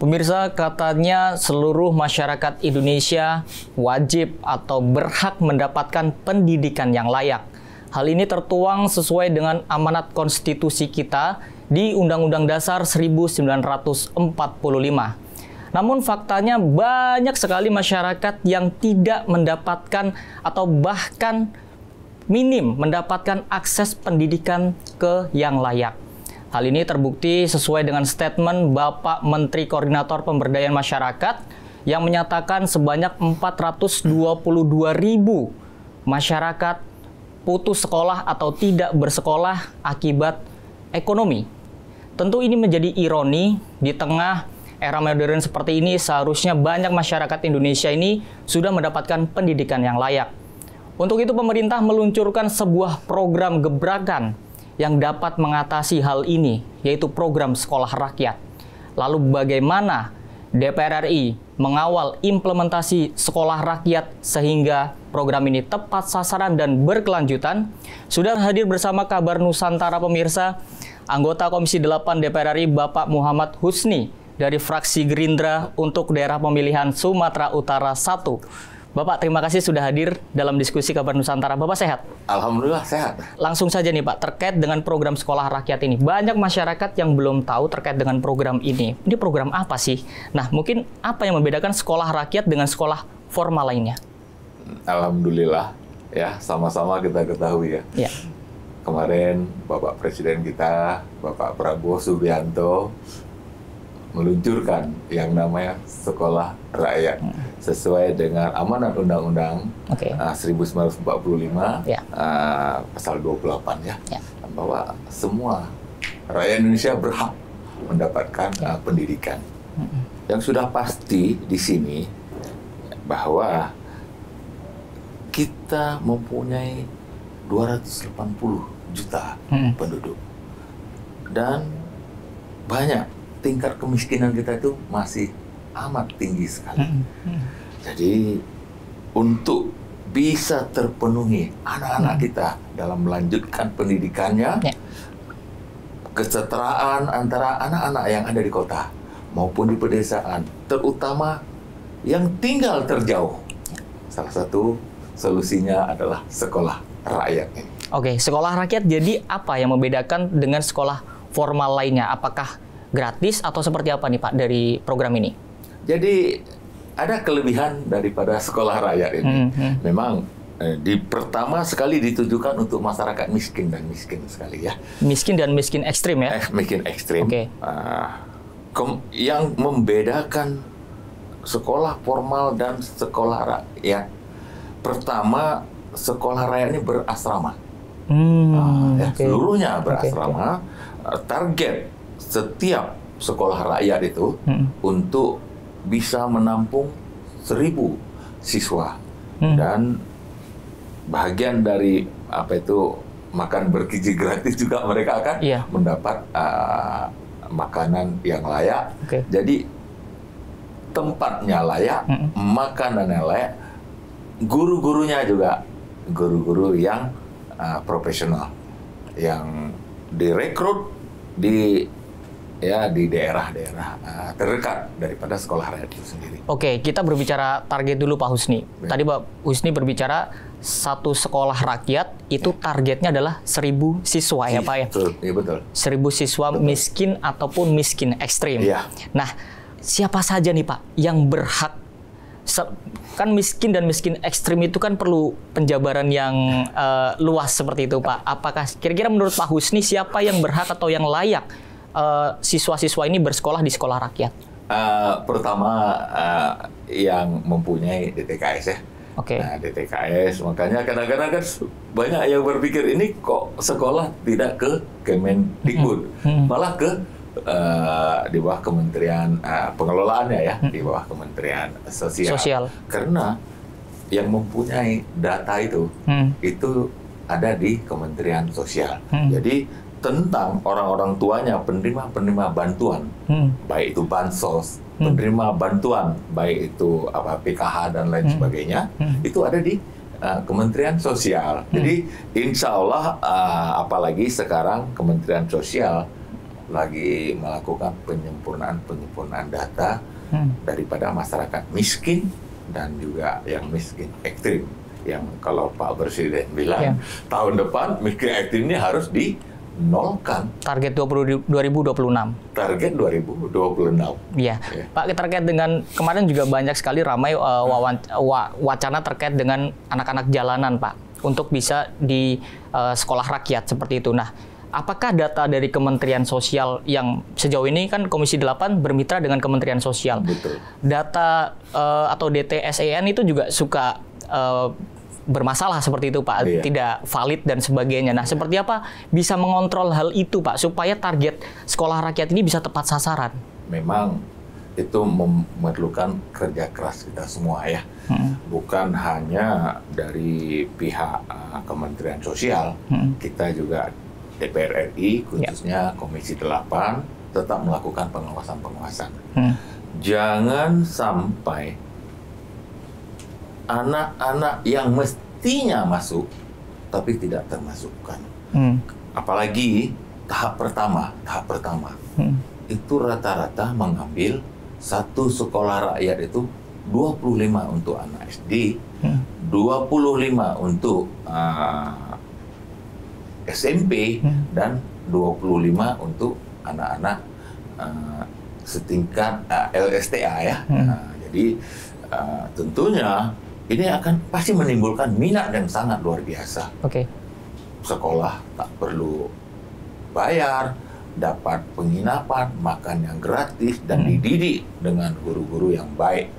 Pemirsa, katanya seluruh masyarakat Indonesia wajib atau berhak mendapatkan pendidikan yang layak. Hal ini tertuang sesuai dengan amanat konstitusi kita di Undang-Undang Dasar 1945. Namun faktanya banyak sekali masyarakat yang tidak mendapatkan atau bahkan minim mendapatkan akses pendidikan ke yang layak. Hal ini terbukti sesuai dengan statement Bapak Menteri Koordinator Pemberdayaan Masyarakat yang menyatakan sebanyak 422.000 masyarakat putus sekolah atau tidak bersekolah akibat ekonomi. Tentu ini menjadi ironi di tengah era modern seperti ini. Seharusnya banyak masyarakat Indonesia ini sudah mendapatkan pendidikan yang layak. Untuk itu pemerintah meluncurkan sebuah program gebrakan yang dapat mengatasi hal ini, yaitu program sekolah rakyat. Lalu bagaimana DPR RI mengawal implementasi sekolah rakyat sehingga program ini tepat sasaran dan berkelanjutan? Sudah hadir bersama Kabar Nusantara pemirsa, anggota Komisi 8 DPR RI Bapak Muhammad Husni dari fraksi Gerindra untuk daerah pemilihan Sumatera Utara 1. Bapak, terima kasih sudah hadir dalam diskusi Kabar Nusantara. Bapak sehat? Alhamdulillah sehat. Langsung saja nih Pak, terkait dengan program sekolah rakyat ini. Banyak masyarakat yang belum tahu terkait dengan program ini. Ini program apa sih? Nah, mungkin apa yang membedakan sekolah rakyat dengan sekolah formal lainnya? Alhamdulillah, ya sama-sama kita ketahui ya. Ya. Kemarin Bapak Presiden kita, Bapak Prabowo Subianto, meluncurkan yang namanya sekolah rakyat sesuai dengan amanat Undang-Undang 1945 pasal 28 ya, bahwa semua rakyat Indonesia berhak mendapatkan pendidikan. Yang sudah pasti di sini bahwa kita mempunyai 280 juta penduduk dan banyak tingkat kemiskinan kita itu masih amat tinggi sekali. Jadi untuk bisa terpenuhi anak-anak kita dalam melanjutkan pendidikannya, kesetaraan antara anak-anak yang ada di kota maupun di pedesaan, terutama yang tinggal terjauh. Salah satu solusinya adalah sekolah rakyat ini. Oke, sekolah rakyat jadi apa yang membedakan dengan sekolah formal lainnya? Apakah gratis atau seperti apa nih Pak dari program ini? Jadi ada kelebihan daripada sekolah rakyat ini. Memang pertama sekali ditujukan untuk masyarakat miskin dan miskin sekali ya. Miskin dan miskin ekstrim ya? Miskin ekstrim. Oke. Yang membedakan sekolah formal dan sekolah rakyat, pertama sekolah rakyat ini berasrama. Seluruhnya berasrama. Target setiap sekolah rakyat itu untuk bisa menampung 1.000 siswa dan bagian dari makan bergizi gratis juga mereka akan mendapat makanan yang layak. Jadi tempatnya layak, makanannya layak, guru-gurunya juga guru-guru yang profesional yang direkrut di daerah-daerah terdekat daripada sekolah rakyat itu sendiri. Oke, kita berbicara target dulu Pak Husni. Tadi Pak Husni berbicara satu sekolah rakyat itu targetnya adalah 1.000 siswa ya Pak ya? Iya betul. 1.000 siswa miskin ataupun miskin ekstrim. Nah, siapa saja nih Pak yang berhak? Kan miskin dan miskin ekstrim itu kan perlu penjabaran yang luas seperti itu Pak. Apakah kira-kira menurut Pak Husni siapa yang berhak atau yang layak siswa-siswa ini bersekolah di sekolah rakyat? Pertama yang mempunyai DTKS ya. Nah, DTKS, makanya kadang-kadang kan banyak yang berpikir ini kok sekolah tidak ke Kemendikbud, malah ke di bawah Kementerian pengelolaannya ya, di bawah Kementerian Sosial. Karena yang mempunyai data itu ada di Kementerian Sosial. Jadi tentang orang-orang tuanya penerima bantuan, baik itu bansos, penerima bantuan, baik itu PKH dan lain sebagainya, itu ada di Kementerian Sosial. Jadi insya Allah apalagi sekarang Kementerian Sosial lagi melakukan penyempurnaan data daripada masyarakat miskin dan juga yang miskin ekstrim. Yang kalau Pak Presiden bilang tahun depan miskin ekstrim ini harus dinolkan. Target 2026. Target 2026. Iya, Pak, terkait dengan kemarin juga banyak sekali ramai wacana terkait dengan anak-anak jalanan, Pak, untuk bisa di sekolah rakyat seperti itu. Nah, apakah data dari Kementerian Sosial yang sejauh ini kan Komisi 8 bermitra dengan Kementerian Sosial. Betul. Data atau DTSEN itu juga suka bermasalah seperti itu, Pak. Iya. Tidak valid dan sebagainya. Nah, seperti apa bisa mengontrol hal itu, Pak, supaya target sekolah rakyat ini bisa tepat sasaran? Memang itu memerlukan kerja keras kita semua ya. Bukan hanya dari pihak Kementerian Sosial, kita juga DPR RI, khususnya Komisi 8, tetap melakukan pengawasan-pengawasan. Jangan sampai anak-anak yang mestinya masuk, tapi tidak termasukkan. Apalagi tahap pertama, itu rata-rata mengambil satu sekolah rakyat itu 25 untuk anak SD, 25 untuk SMP, dan 25 untuk anak-anak setingkat LSTA ya. Jadi tentunya ini akan pasti menimbulkan minat yang sangat luar biasa. Sekolah tak perlu bayar, dapat penginapan, makan yang gratis, dan dididik dengan guru-guru yang baik.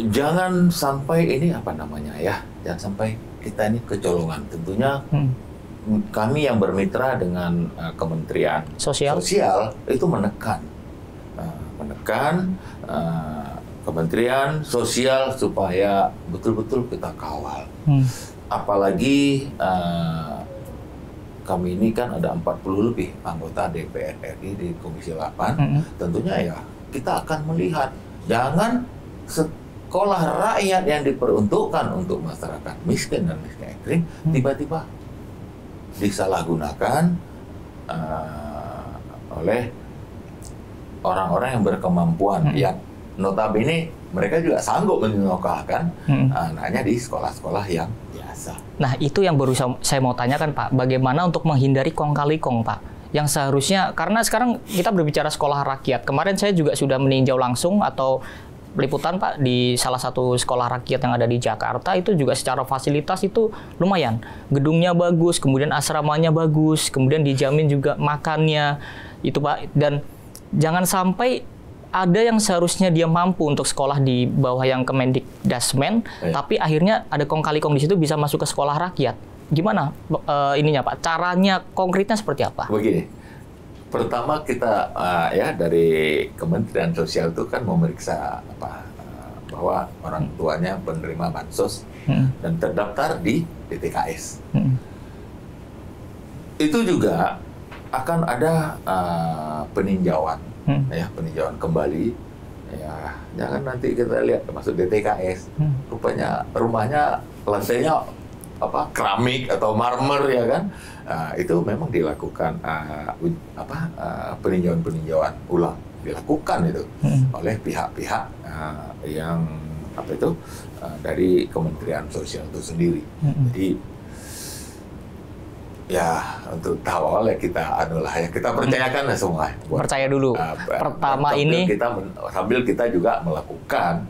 Jangan sampai ini jangan sampai kita ini kecolongan. Tentunya kami yang bermitra dengan Kementerian Sosial itu menekan Kementerian Sosial supaya betul-betul kita kawal. Apalagi kami ini kan ada 40 lebih anggota DPR RI di Komisi 8. Tentunya ya kita akan melihat, jangan sekolah rakyat yang diperuntukkan untuk masyarakat miskin dan miskin ekstrim tiba-tiba disalahgunakan oleh orang-orang yang berkemampuan, yang notabene mereka juga sanggup menyekolahkan anaknya di sekolah-sekolah yang biasa. Nah, itu yang baru saya mau tanyakan, Pak. Bagaimana untuk menghindari kong kali kong, Pak? Yang seharusnya, karena sekarang kita berbicara sekolah rakyat. Kemarin saya juga sudah meninjau langsung atau liputan, Pak, di salah satu sekolah rakyat yang ada di Jakarta. Itu juga secara fasilitas itu lumayan. Gedungnya bagus, kemudian asramanya bagus, kemudian dijamin juga makannya, itu, Pak. Dan jangan sampai ada yang seharusnya dia mampu untuk sekolah di bawah yang Kemendikdasmen, tapi akhirnya ada kong kali kong di situ bisa masuk ke sekolah rakyat. Gimana ininya, Pak? Caranya konkretnya seperti apa? Begini, pertama kita dari Kementerian Sosial itu kan memeriksa bahwa orang tuanya penerima bansos dan terdaftar di DTKS. Itu juga akan ada peninjauan. Peninjauan kembali, ya jangan nanti kita lihat masuk DTKS, rupanya rumahnya lantainya keramik atau marmer ya kan, itu memang dilakukan peninjauan ulang dilakukan itu oleh pihak-pihak yang dari Kementerian Sosial itu sendiri. Jadi ya untuk tahap awal ya kita percayakan semua. Percaya dulu. Pertama ini sambil kita juga melakukan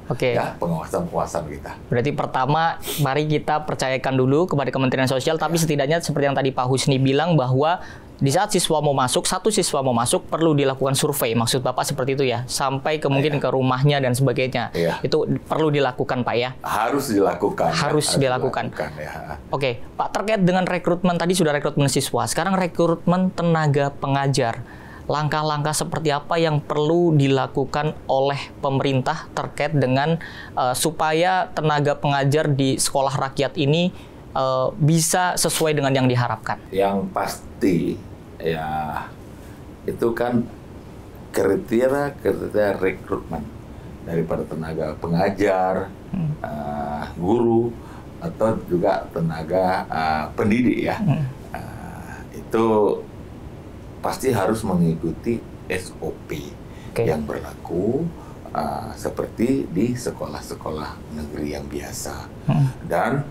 pengawasan kita. Berarti pertama mari kita percayakan dulu kepada Kementerian Sosial, tapi setidaknya seperti yang tadi Pak Husni bilang bahwa di saat satu siswa mau masuk perlu dilakukan survei. Maksud Bapak seperti itu ya, sampai kemungkinan ke rumahnya dan sebagainya. Itu perlu dilakukan, Pak ya. Harus dilakukan. Harus dilakukan. Ya. Oke, Pak, terkait dengan rekrutmen tadi sudah rekrutmen siswa, sekarang rekrutmen tenaga pengajar. Langkah-langkah seperti apa yang perlu dilakukan oleh pemerintah terkait dengan supaya tenaga pengajar di sekolah rakyat ini bisa sesuai dengan yang diharapkan? Yang pasti ya itu kan kriteria rekrutmen daripada tenaga pengajar, guru atau juga tenaga pendidik ya. Itu pasti harus mengikuti SOP yang berlaku seperti di sekolah-sekolah negeri yang biasa. Dan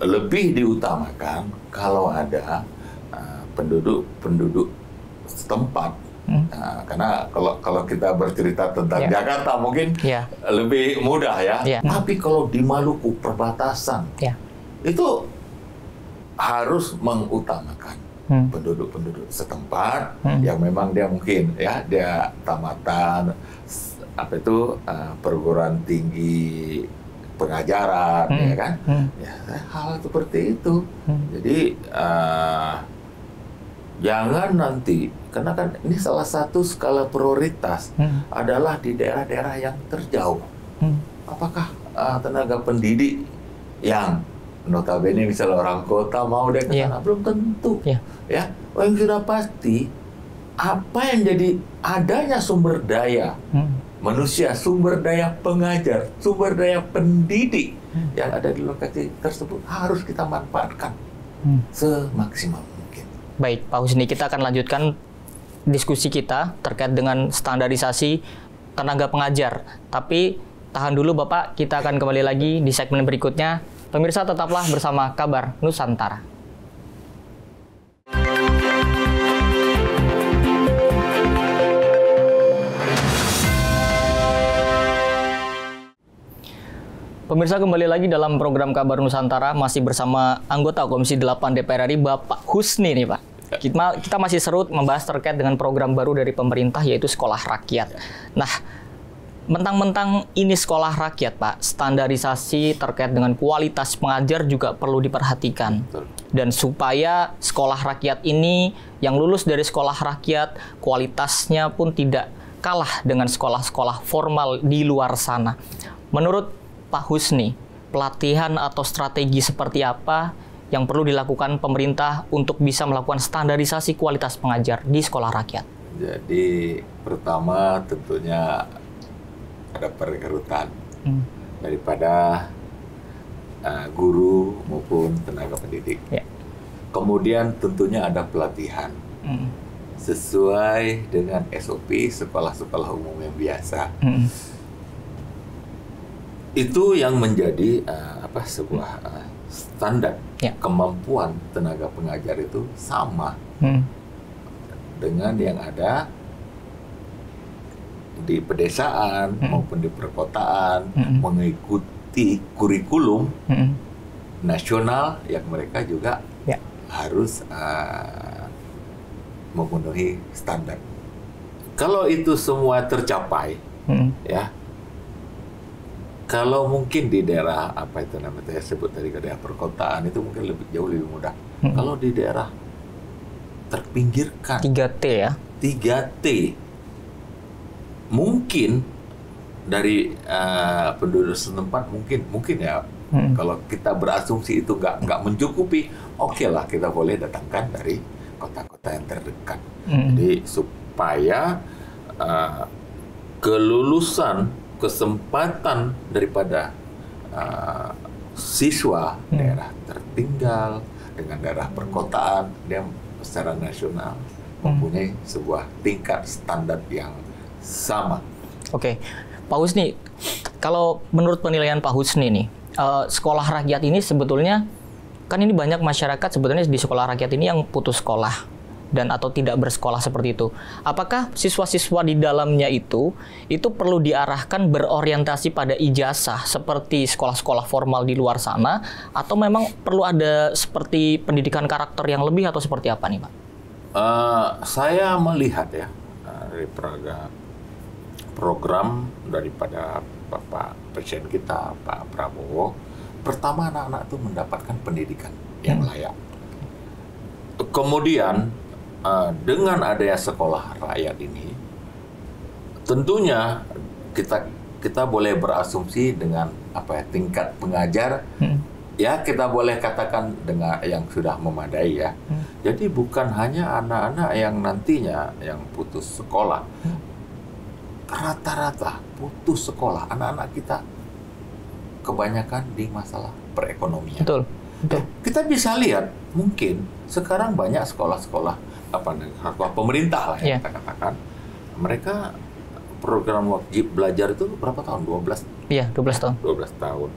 lebih diutamakan kalau ada penduduk setempat. Karena kalau kita bercerita tentang Jakarta mungkin lebih mudah ya. Tapi kalau di Maluku perbatasan itu harus mengutamakan penduduk-penduduk setempat yang memang dia mungkin ya dia tamatan perguruan tinggi pengajaran ya kan. Hal seperti itu. Jadi jangan nanti, karena kan ini salah satu skala prioritas adalah di daerah-daerah yang terjauh. Apakah tenaga pendidik yang notabene misalnya orang kota mau dia ke sana? Belum tentu. Ya, yang sudah pasti apa yang jadi adanya sumber daya manusia, sumber daya pengajar, sumber daya pendidik yang ada di lokasi tersebut harus kita manfaatkan semaksimal. Baik, Pak Husni, kita akan lanjutkan diskusi kita terkait dengan standarisasi tenaga pengajar. Tapi tahan dulu Bapak, kita akan kembali lagi di segmen berikutnya. Pemirsa tetaplah bersama Kabar Nusantara. Pemirsa, kembali lagi dalam program Kabar Nusantara, masih bersama anggota Komisi 8 DPR RI, Bapak Husni nih Pak. Kita masih seru membahas terkait dengan program baru dari pemerintah, yaitu Sekolah Rakyat. Nah, mentang-mentang ini sekolah rakyat Pak, standarisasi terkait dengan kualitas pengajar juga perlu diperhatikan. Dan supaya sekolah rakyat ini, yang lulus dari sekolah rakyat, kualitasnya pun tidak kalah dengan sekolah-sekolah formal di luar sana. Menurut Pak Husni, pelatihan atau strategi seperti apa yang perlu dilakukan pemerintah untuk bisa melakukan standarisasi kualitas pengajar di sekolah rakyat? Jadi pertama tentunya ada perekrutan daripada guru maupun tenaga pendidik. Kemudian tentunya ada pelatihan sesuai dengan SOP sekolah-sekolah umum yang biasa. Itu yang menjadi sebuah standar kemampuan tenaga pengajar itu sama dengan yang ada di pedesaan maupun di perkotaan, mengikuti kurikulum nasional yang mereka juga harus memenuhi standar. Kalau itu semua tercapai, kalau mungkin di daerah saya sebut tadi ke daerah perkotaan itu mungkin jauh lebih mudah. Kalau di daerah terpinggirkan 3T ya. 3T mungkin dari penduduk setempat mungkin ya. Kalau kita berasumsi itu nggak mencukupi, oke lah kita boleh datangkan dari kota-kota yang terdekat. Jadi supaya kelulusan kesempatan daripada siswa daerah tertinggal dengan daerah perkotaan, dia secara nasional mempunyai sebuah tingkat standar yang sama. Oke, Pak Husni, kalau menurut penilaian Pak Husni nih, sekolah rakyat ini sebetulnya, kan ini banyak masyarakat sebetulnya di sekolah rakyat ini yang putus sekolah dan atau tidak bersekolah seperti itu. Apakah siswa-siswa di dalamnya itu perlu diarahkan berorientasi pada ijazah seperti sekolah-sekolah formal di luar sana, atau memang perlu ada seperti pendidikan karakter yang lebih, atau seperti apa nih Pak? Saya melihat ya dari program daripada Bapak Presiden kita, Pak Prabowo, pertama anak-anak itu mendapatkan pendidikan yang layak. Kemudian dengan adanya sekolah rakyat ini, tentunya kita boleh berasumsi dengan tingkat pengajar, ya kita boleh katakan dengan yang sudah memadai ya. Jadi bukan hanya anak-anak yang nantinya yang putus sekolah, rata-rata putus sekolah anak-anak kita kebanyakan di masalah perekonomian. Betul. Kita bisa lihat mungkin sekarang banyak sekolah-sekolah pemerintah lah ya, kita katakan. Mereka program wajib belajar itu berapa tahun? 12? Iya, 12 tahun. 12 tahun.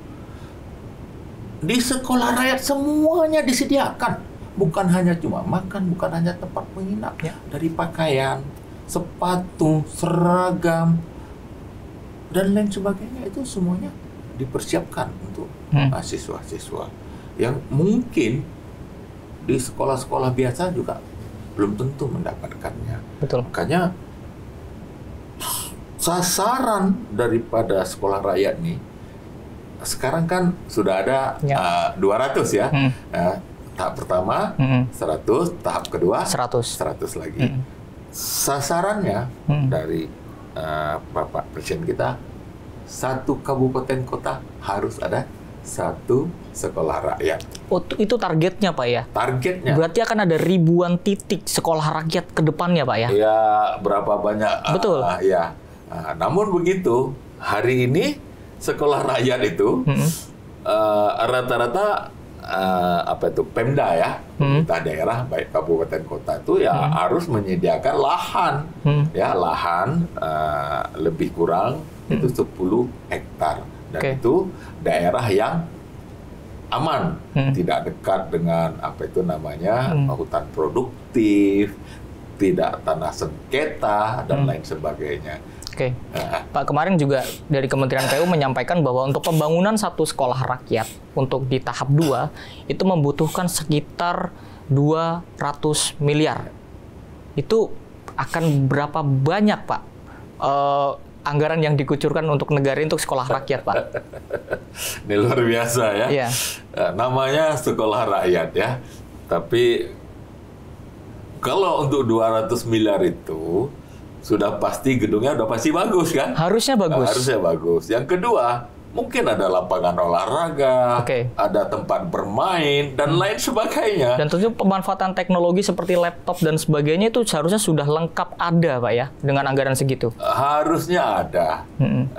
Di sekolah rakyat semuanya disediakan. Bukan hanya cuma makan, bukan hanya tempat menginap. Dari pakaian, sepatu, seragam, dan lain sebagainya, itu semuanya dipersiapkan untuk mahasiswa-siswa yang mungkin di sekolah-sekolah biasa juga belum tentu mendapatkannya. Betul. Makanya sasaran daripada sekolah rakyat nih sekarang kan sudah ada 200 ya. Tahap pertama 100, tahap kedua 100 lagi. Sasarannya dari Bapak Presiden kita, satu kabupaten kota harus ada satu sekolah rakyat. Oh, itu targetnya Pak ya? Targetnya. Berarti akan ada ribuan titik sekolah rakyat ke depannya Pak ya? Ya, berapa banyak. Betul. Ya. Namun begitu, hari ini sekolah rakyat itu rata-rata Pemda ya, pemerintah daerah baik kabupaten kota itu ya harus menyediakan lahan, ya lahan lebih kurang itu 10 hektar dan itu daerah yang aman, tidak dekat dengan hutan produktif, tidak tanah sengketa dan lain sebagainya. Oke. Pak, kemarin juga dari Kementerian PU menyampaikan bahwa untuk pembangunan satu sekolah rakyat untuk di tahap 2 itu membutuhkan sekitar 200 miliar. Itu akan berapa banyak Pak anggaran yang dikucurkan untuk negara untuk sekolah rakyat Pak? Ini luar biasa ya. Iya. Namanya sekolah rakyat ya. Tapi kalau untuk 200 miliar itu sudah pasti gedungnya udah pasti bagus kan? Harusnya bagus. Harusnya bagus. Yang kedua, mungkin ada lapangan olahraga, ada tempat bermain, dan lain sebagainya. Dan tentu pemanfaatan teknologi seperti laptop dan sebagainya itu seharusnya sudah lengkap ada Pak ya, dengan anggaran segitu? Harusnya ada.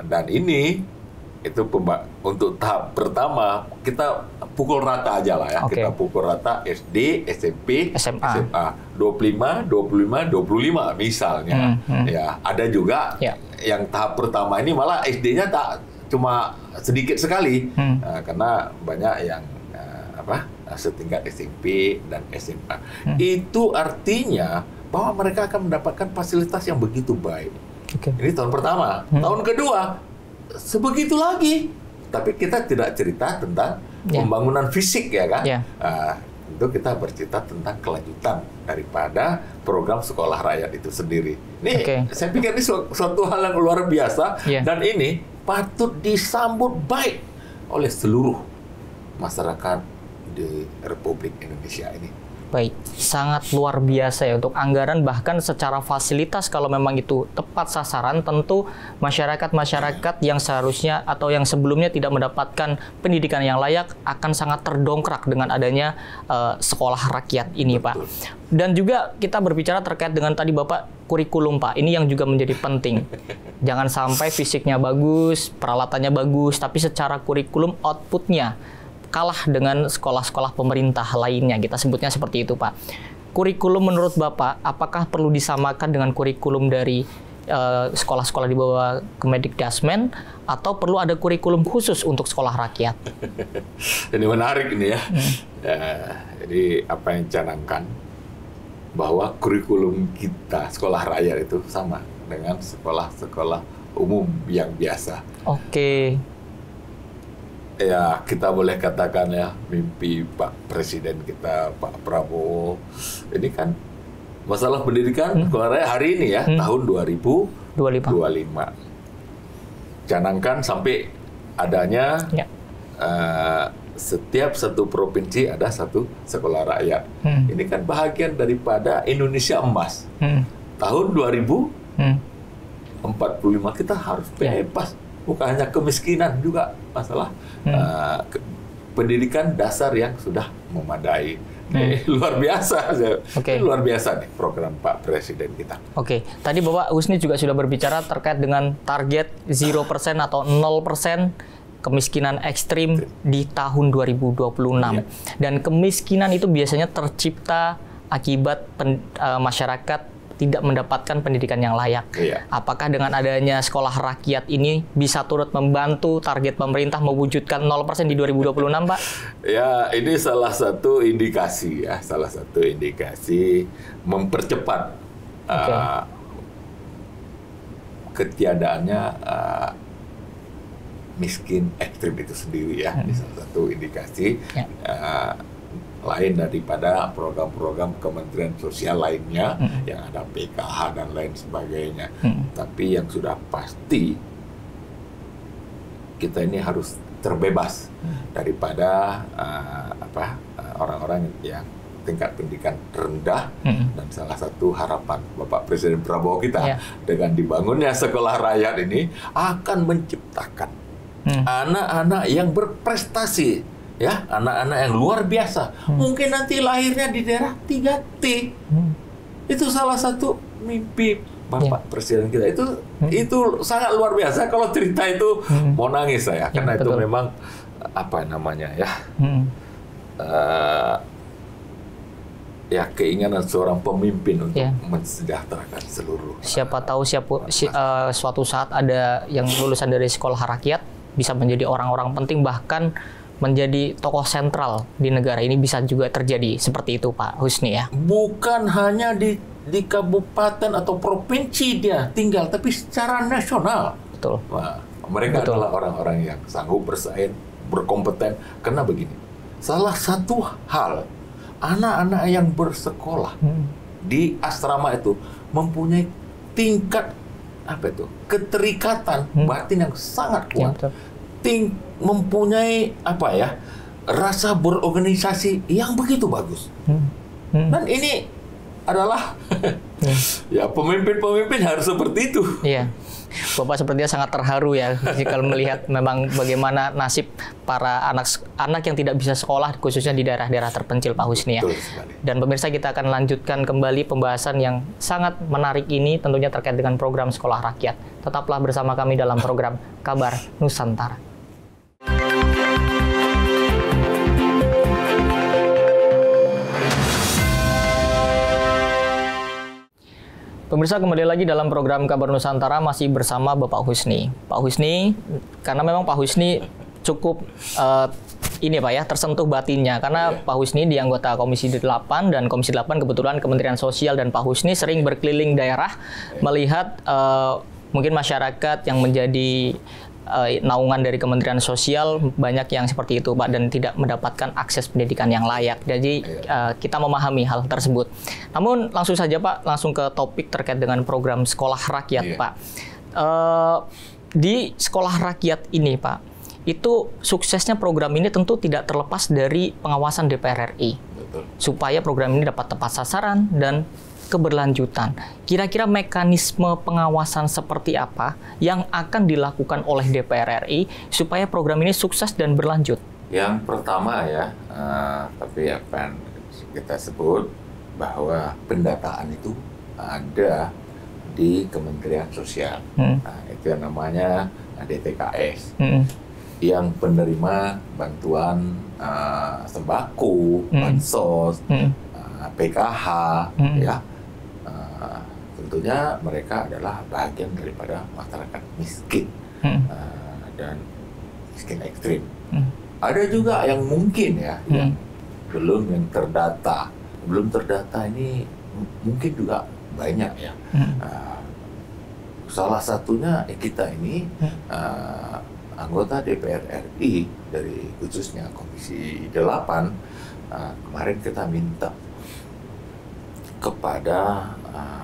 Dan ini, itu untuk tahap pertama, kita pukul rata aja lah ya. Kita pukul rata SD, SMP, SMA. 25, 25 misalnya. Ya, ada juga yang tahap pertama ini malah SD-nya tak cuma sedikit sekali. Karena banyak yang setingkat SMP dan SMA. Itu artinya bahwa mereka akan mendapatkan fasilitas yang begitu baik. Ini tahun pertama. Tahun kedua, sebegitu lagi. Tapi kita tidak cerita tentang pembangunan fisik ya kan? Tentu kita bercerita tentang kelanjutan daripada program sekolah rakyat itu sendiri. Ini saya pikir ini suatu hal yang luar biasa dan ini patut disambut baik oleh seluruh masyarakat di Republik Indonesia ini. Baik, sangat luar biasa ya untuk anggaran, bahkan secara fasilitas kalau memang itu tepat sasaran, tentu masyarakat-masyarakat yang seharusnya atau yang sebelumnya tidak mendapatkan pendidikan yang layak akan sangat terdongkrak dengan adanya sekolah rakyat ini. Betul. Pak. Dan juga kita berbicara terkait dengan tadi Bapak kurikulum Pak, ini yang juga menjadi penting. Jangan sampai fisiknya bagus, peralatannya bagus, tapi secara kurikulum outputnya kalah dengan sekolah-sekolah pemerintah lainnya, kita sebutnya seperti itu Pak. Kurikulum menurut Bapak, apakah perlu disamakan dengan kurikulum dari sekolah-sekolah di bawah Kemendikdasmen, atau perlu ada kurikulum khusus untuk sekolah rakyat? Ini menarik ini ya. Jadi apa yang dicanangkan, bahwa kurikulum kita, sekolah rakyat itu sama dengan sekolah-sekolah umum yang biasa. Ya, kita boleh katakan ya, mimpi Pak Presiden kita, Pak Prabowo, ini kan masalah pendidikan sekolah rakyat hari ini ya, tahun 2025. Canangkan sampai adanya setiap satu provinsi ada satu sekolah rakyat. Ini kan bahagian daripada Indonesia Emas. Tahun 2045 kita harus bebas. Bukan hanya kemiskinan, juga masalah pendidikan dasar yang sudah memadai. Luar biasa. Luar biasa nih program Pak Presiden kita. Tadi Bapak Husni juga sudah berbicara terkait dengan target 0% atau 0% kemiskinan ekstrim di tahun 2026. Dan kemiskinan itu biasanya tercipta akibat masyarakat tidak mendapatkan pendidikan yang layak. Iya. Apakah dengan adanya sekolah rakyat ini bisa turut membantu target pemerintah mewujudkan 0% di 2026, Pak? Ya, ini salah satu indikasi ya, salah satu indikasi mempercepat ketiadaannya miskin ekstrim itu sendiri ya. Ini salah satu indikasi. Lain daripada program-program Kementerian Sosial lainnya yang ada PKH dan lain sebagainya. Tapi yang sudah pasti kita ini harus terbebas daripada orang-orang yang tingkat pendidikan rendah, dan salah satu harapan Bapak Presiden Prabowo kita dengan dibangunnya sekolah rakyat ini akan menciptakan anak-anak yang berprestasi. Ya, anak-anak yang luar biasa. Mungkin nanti lahirnya di daerah 3T. Itu salah satu mimpi Bapak Presiden kita. Itu sangat luar biasa. Kalau cerita itu mau nangis saya, karena itu memang apa namanya ya? Ya, keinginan seorang pemimpin untuk mensejahterakan seluruh. Siapa tahu suatu saat ada yang lulusan dari sekolah rakyat bisa menjadi orang-orang penting, bahkan menjadi tokoh sentral di negara ini. Bisa juga terjadi seperti itu, Pak Husni ya. Bukan hanya di kabupaten atau provinsi dia tinggal, tapi secara nasional. Betul. Nah, mereka adalah orang-orang yang sanggup bersaing, berkompeten. Karena begini, salah satu hal, anak-anak yang bersekolah di asrama itu mempunyai tingkat keterikatan batin yang sangat kuat. Mempunyai rasa berorganisasi yang begitu bagus. Dan ini adalah ya, pemimpin-pemimpin harus seperti itu. Iya. Bapak sepertinya sangat terharu ya jika melihat memang bagaimana nasib para anak yang tidak bisa sekolah, khususnya di daerah-daerah terpencil, Pak Husni ya. Dan pemirsa, kita akan lanjutkan kembali pembahasan yang sangat menarik ini, tentunya terkait dengan program sekolah rakyat. Tetaplah bersama kami dalam program Kabar Nusantara. Pemirsa, kembali lagi dalam program Kabar Nusantara, masih bersama Bapak Husni. Pak Husni, karena memang Pak Husni cukup tersentuh batinnya, karena Pak Husni di anggota Komisi 8, dan Komisi 8 kebetulan Kementerian Sosial, dan Pak Husni sering berkeliling daerah melihat mungkin masyarakat yang menjadi naungan dari Kementerian Sosial, banyak yang seperti itu, Pak, dan tidak mendapatkan akses pendidikan yang layak. Jadi kita memahami hal tersebut. Namun langsung saja, Pak, langsung ke topik terkait dengan program sekolah rakyat, Pak. Di sekolah rakyat ini, Pak, itu suksesnya program ini tentu tidak terlepas dari pengawasan DPR RI. Betul. Supaya program ini dapat tepat sasaran dan keberlanjutan. Kira-kira mekanisme pengawasan seperti apa yang akan dilakukan oleh DPR RI supaya program ini sukses dan berlanjut? Yang pertama ya, tapi akan kita sebut bahwa pendataan itu ada di Kementerian Sosial. Nah, itu yang namanya DTKS. Yang penerima bantuan sembako, bansos, PKH, ya. Tentunya mereka adalah bagian daripada masyarakat miskin dan miskin ekstrim. Ada juga yang mungkin ya, yang belum terdata ini mungkin juga banyak ya. Salah satunya kita ini anggota DPR RI dari khususnya Komisi 8, kemarin kita minta kepada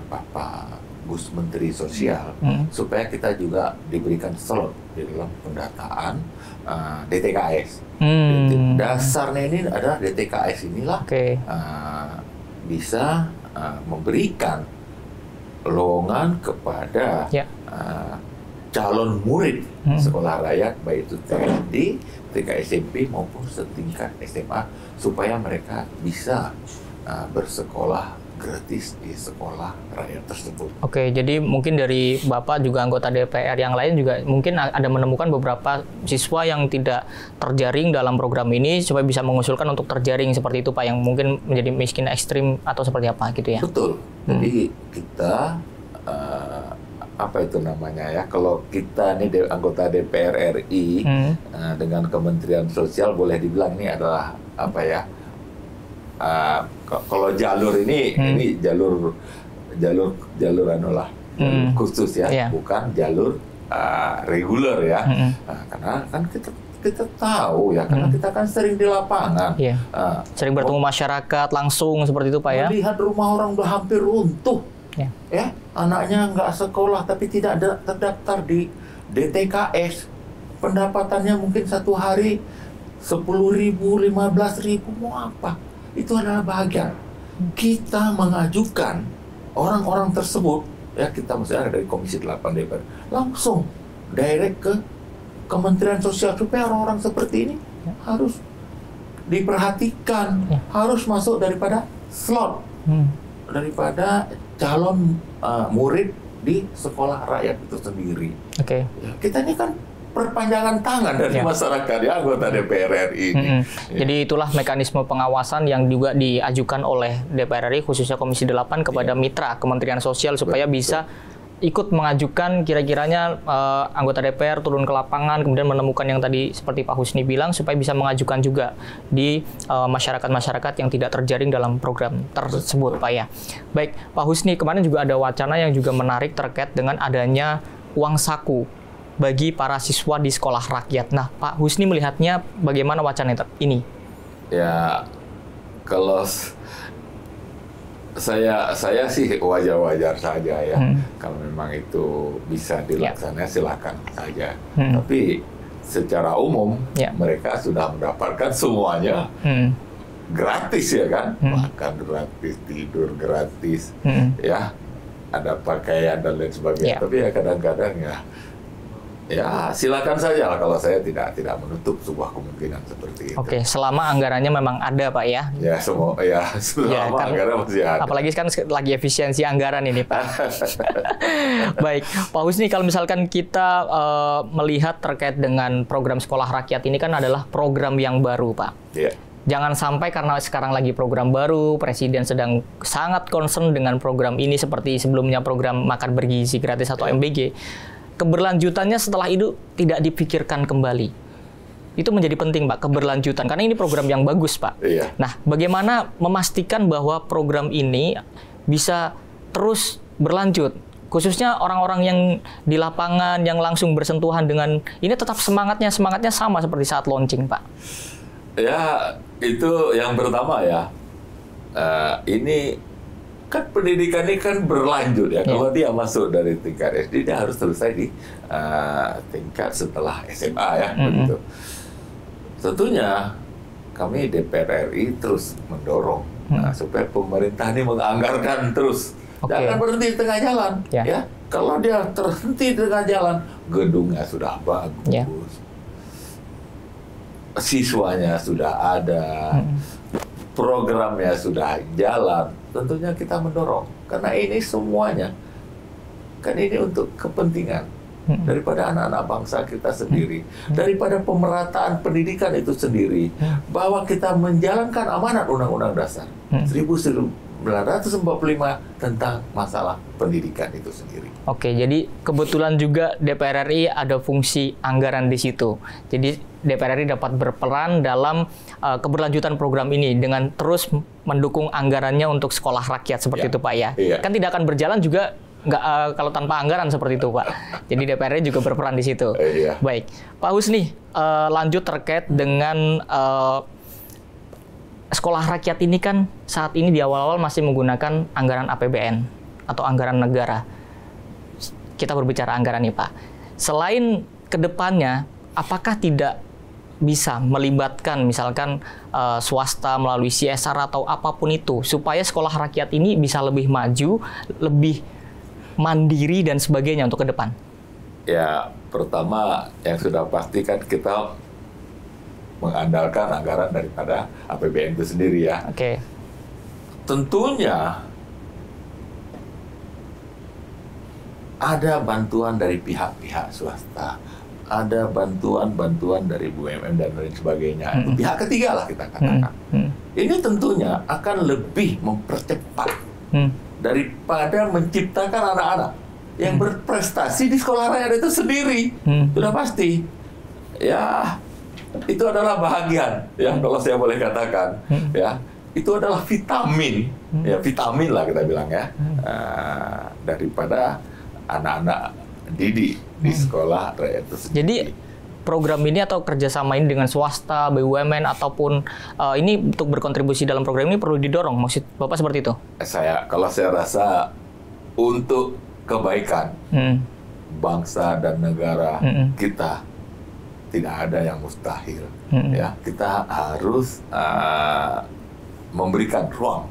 Bapak Gus Menteri Sosial supaya kita juga diberikan slot di dalam pendataan DTKS. Dasarnya ini adalah DTKS inilah bisa memberikan lowongan kepada calon murid sekolah rakyat, baik itu TK SMP maupun setingkat SMA, supaya mereka bisa bersekolah gratis di sekolah rakyat tersebut. Oke, jadi mungkin dari Bapak juga anggota DPR yang lain juga mungkin ada menemukan beberapa siswa yang tidak terjaring dalam program ini supaya bisa mengusulkan untuk terjaring seperti itu Pak, yang mungkin menjadi miskin ekstrim atau seperti apa gitu ya? Betul. Jadi kita apa itu namanya ya? Kalau kita nih anggota DPR RI dengan Kementerian Sosial boleh dibilang ini adalah apa ya? Kalau jalur ini jalur anulah khusus ya, bukan jalur reguler ya. Karena kan kita tahu ya, karena kita kan sering di lapangan, sering bertemu masyarakat langsung seperti itu Pak ya. Melihat rumah orang udah hampir runtuh, ya anaknya nggak sekolah tapi tidak terdaftar di DTKS, pendapatannya mungkin satu hari 10.000, 15.000, mau apa? Itu adalah bahagian kita mengajukan orang-orang tersebut, ya kita misalnya dari Komisi 8 DPR langsung direct ke Kementerian Sosial supaya orang-orang seperti ini harus diperhatikan, harus masuk daripada slot, daripada calon murid di sekolah rakyat itu sendiri. Ya, kita ini kan perpanjangan tangan dari masyarakat ya, anggota DPR RI ini. Jadi itulah mekanisme pengawasan yang juga diajukan oleh DPR RI khususnya Komisi 8 kepada mitra Kementerian Sosial supaya bisa ikut mengajukan kira-kiranya anggota DPR turun ke lapangan kemudian menemukan yang tadi seperti Pak Husni bilang supaya bisa mengajukan juga di masyarakat-masyarakat yang tidak terjaring dalam program tersebut Pak ya. Baik Pak Husni, kemarin juga ada wacana yang juga menarik terkait dengan adanya uang saku bagi para siswa di sekolah rakyat. Nah, Pak Husni melihatnya bagaimana wacana ini? Ya, kalau saya sih wajar-wajar saja ya. Kalau memang itu bisa dilaksanakan, silakan saja. Tapi secara umum mereka sudah mendapatkan semuanya gratis ya kan, makan gratis, tidur gratis, ya ada pakaian dan lain sebagainya. Tapi ya kadang-kadang ya silakan saja lah, kalau saya tidak menutup sebuah kemungkinan seperti itu. Oke, selama anggarannya memang ada Pak ya. Ya selama kan, anggaran masih ada. Apalagi kan lagi efisiensi anggaran ini Pak. Baik, Pak Husni, kalau misalkan kita melihat terkait dengan program sekolah rakyat ini kan adalah program yang baru Pak. Jangan sampai karena sekarang lagi program baru, Presiden sedang sangat concern dengan program ini seperti sebelumnya program makan bergizi gratis atau MBG. Keberlanjutannya setelah itu tidak dipikirkan kembali. Itu menjadi penting, Pak, keberlanjutan. Karena ini program yang bagus, Pak. Nah, bagaimana memastikan bahwa program ini bisa terus berlanjut? Khususnya orang-orang yang di lapangan, yang langsung bersentuhan dengan ini tetap semangatnya sama seperti saat launching, Pak. Ya, itu yang pertama ya. Ini kan pendidikan ini kan berlanjut ya. Kalau dia masuk dari tingkat SD, dia harus selesai di tingkat setelah SMA ya. Begitu. Tentunya kami DPR RI terus mendorong supaya pemerintah ini menganggarkan terus. Jangan berhenti di tengah jalan. Ya. Kalau dia terhenti di tengah jalan, gedungnya sudah bagus, siswanya sudah ada, programnya sudah jalan. Tentunya kita mendorong, karena ini semuanya kan ini untuk kepentingan daripada anak-anak bangsa kita sendiri, daripada pemerataan pendidikan itu sendiri, bahwa kita menjalankan amanat Undang-Undang Dasar 1945 tentang masalah pendidikan itu sendiri. Oke, jadi kebetulan juga DPR RI ada fungsi anggaran di situ. Jadi DPR RI dapat berperan dalam keberlanjutan program ini dengan terus mendukung anggarannya untuk sekolah rakyat seperti itu Pak ya. Kan tidak akan berjalan juga kalau tanpa anggaran seperti itu Pak. Jadi DPR RI juga berperan di situ. Baik, Pak Husni, lanjut terkait dengan sekolah rakyat ini kan saat ini di awal-awal masih menggunakan anggaran APBN atau anggaran negara. Kita berbicara anggaran nih Pak. Selain kedepannya, apakah tidak bisa melibatkan misalkan swasta melalui CSR atau apapun itu supaya sekolah rakyat ini bisa lebih maju, lebih mandiri dan sebagainya untuk ke depan? Ya, pertama yang sudah pasti kan kita mengandalkan anggaran daripada APBN itu sendiri ya. Oke. Tentunya ada bantuan dari pihak-pihak swasta, ada bantuan dari BUMN dan lain sebagainya. Pihak ketiga lah kita katakan. Ini tentunya akan lebih mempercepat daripada menciptakan anak-anak yang berprestasi di sekolah rakyat itu sendiri. Sudah pasti. Ya, itu adalah bahagian, ya kalau saya boleh katakan, ya itu adalah vitamin, ya vitamin lah kita bilang ya, daripada anak-anak didik di sekolah rakyat itu sendiri. Jadi program ini atau kerjasama ini dengan swasta, BUMN ataupun ini untuk berkontribusi dalam program ini perlu didorong, maksud Bapak seperti itu? Kalau saya rasa untuk kebaikan bangsa dan negara kita, tidak ada yang mustahil. Ya, kita harus memberikan ruang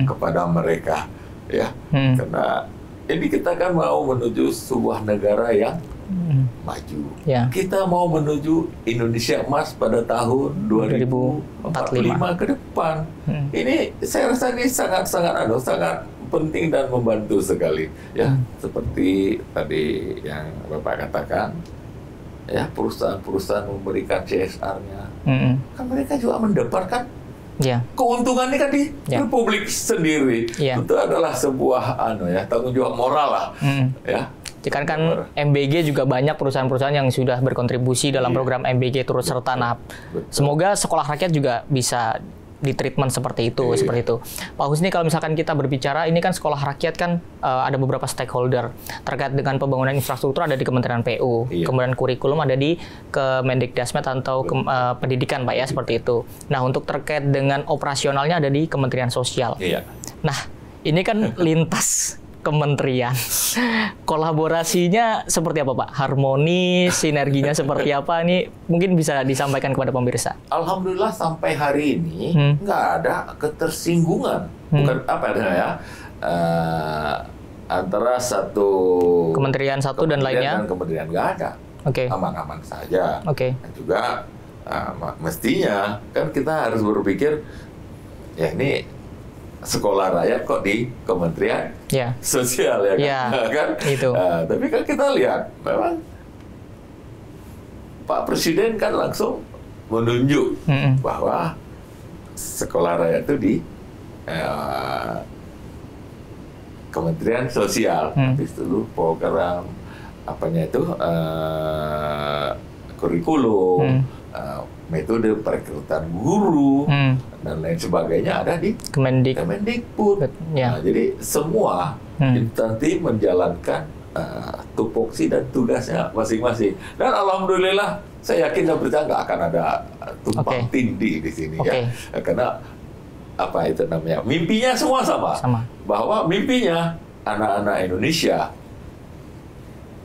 kepada mereka, ya, karena ini kita kan mau menuju sebuah negara yang maju. Kita mau menuju Indonesia Emas pada tahun 2045 ke depan. Ini saya rasa ini sangat penting dan membantu sekali, ya. Seperti tadi yang Bapak katakan, ya perusahaan-perusahaan memberikan CSR-nya, kan mereka juga mendapatkan keuntungannya kan di Republik sendiri. Itu adalah sebuah tanggung jawab moral lah, ya. Kan MBG juga banyak perusahaan-perusahaan yang sudah berkontribusi dalam program MBG turut serta. Nah, semoga sekolah rakyat juga bisa di treatment seperti itu, seperti itu. Pak Husni, kalau misalkan kita berbicara, ini kan sekolah rakyat kan ada beberapa stakeholder terkait dengan pembangunan infrastruktur ada di Kementerian PU, kemudian kurikulum ada di Kemendikdasmet atau pendidikan, Pak ya, seperti itu. Nah, untuk terkait dengan operasionalnya ada di Kementerian Sosial. Nah, ini kan lintas kementerian. Kolaborasinya seperti apa, Pak? Harmonis, sinerginya seperti apa? Ini mungkin bisa disampaikan kepada pemirsa. Alhamdulillah sampai hari ini nggak ada ketersinggungan. Bukan apa ya? Antara satu kementerian dan lainnya. Kementerian nggak ada. Aman-aman saja. Dan juga mestinya kan kita harus berpikir, ya ini sekolah rakyat kok di Kementerian Sosial, ya kan? Itu. Tapi kan kita lihat memang Pak Presiden kan langsung menunjuk bahwa sekolah rakyat itu di Kementerian Sosial. Tapi seluruh program kurikulum, metode perekrutan guru dan lain sebagainya ada di Kemendikbud. Nah, jadi semua instansi menjalankan tupoksi dan tugasnya masing-masing. Dan alhamdulillah saya yakin dan percaya nggak akan ada tumpang tindih di sini, ya. Karena mimpinya semua sama. Bahwa mimpinya anak-anak Indonesia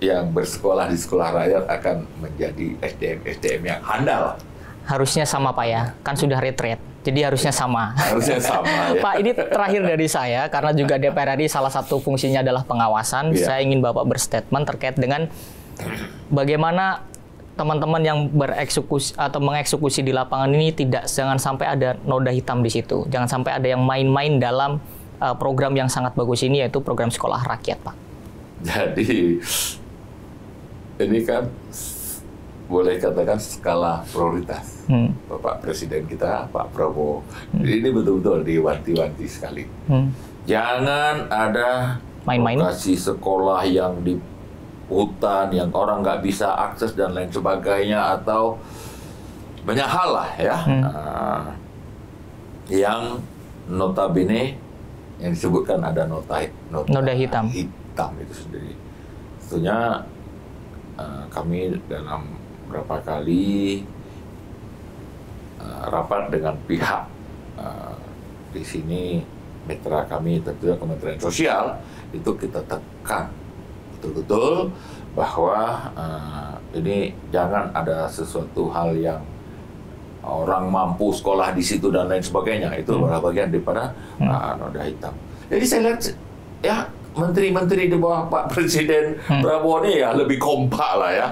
yang bersekolah di sekolah rakyat akan menjadi SDM yang handal. Harusnya sama, Pak ya, kan sudah retreat, jadi harusnya sama. Harusnya sama, ya. Pak, ini terakhir dari saya, karena juga DPR RI salah satu fungsinya adalah pengawasan. Saya ingin Bapak berstatement terkait dengan bagaimana teman-teman yang bereksekusi atau mengeksekusi di lapangan ini jangan sampai ada noda hitam di situ, jangan sampai ada yang main-main dalam program yang sangat bagus ini, yaitu program sekolah rakyat, Pak. Jadi ini kan boleh katakan skala prioritas Bapak Presiden kita, Pak Prabowo. Jadi ini betul-betul diwanti-wanti sekali. Jangan ada lokasi sekolah yang di hutan, yang orang nggak bisa akses dan lain sebagainya, atau banyak hal lah, ya. Yang notabene yang disebutkan ada noda hitam itu sendiri. Tentunya kami dalam berapa kali rapat dengan pihak di sini, mitra kami tentunya Kementerian Sosial, itu kita tekan betul-betul bahwa ini jangan ada sesuatu hal yang orang mampu sekolah di situ dan lain sebagainya. Itu adalah bagian daripada noda hitam. Jadi saya lihat, ya, menteri-menteri di bawah Pak Presiden Prabowo ini ya lebih kompak lah, ya.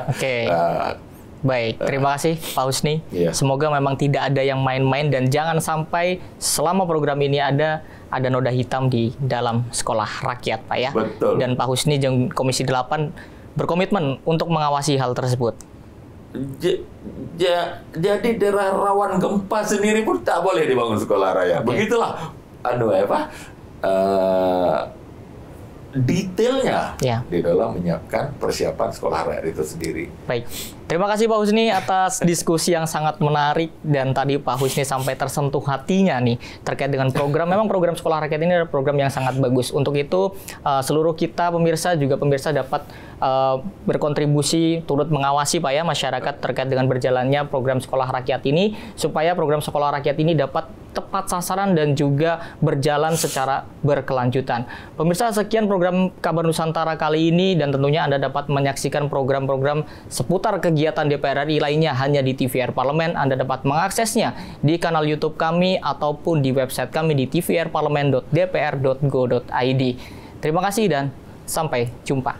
Baik, terima kasih Pak Husni. Iya. Semoga memang tidak ada yang main-main dan jangan sampai selama program ini ada noda hitam di dalam sekolah rakyat, Pak ya. Betul. Dan Pak Husni dan Komisi 8 berkomitmen untuk mengawasi hal tersebut. Jadi daerah rawan gempa sendiri pun tak boleh dibangun sekolah raya. Begitulah detailnya di dalam menyiapkan persiapan sekolah rakyat itu sendiri. Baik, terima kasih Pak Husni atas diskusi yang sangat menarik, dan tadi Pak Husni sampai tersentuh hatinya nih terkait dengan program. Memang program sekolah rakyat ini adalah program yang sangat bagus. Untuk itu seluruh kita pemirsa dapat berkontribusi turut mengawasi Pak ya masyarakat terkait dengan berjalannya program sekolah rakyat ini, supaya program sekolah rakyat ini dapat tepat sasaran dan juga berjalan secara berkelanjutan. Pemirsa, sekian program Kabar Nusantara kali ini, dan tentunya Anda dapat menyaksikan program-program seputar kegiatan DPR RI lainnya hanya di TVR Parlemen. Anda dapat mengaksesnya di kanal YouTube kami ataupun di website kami di tvrparlemen.dpr.go.id. Terima kasih dan sampai jumpa.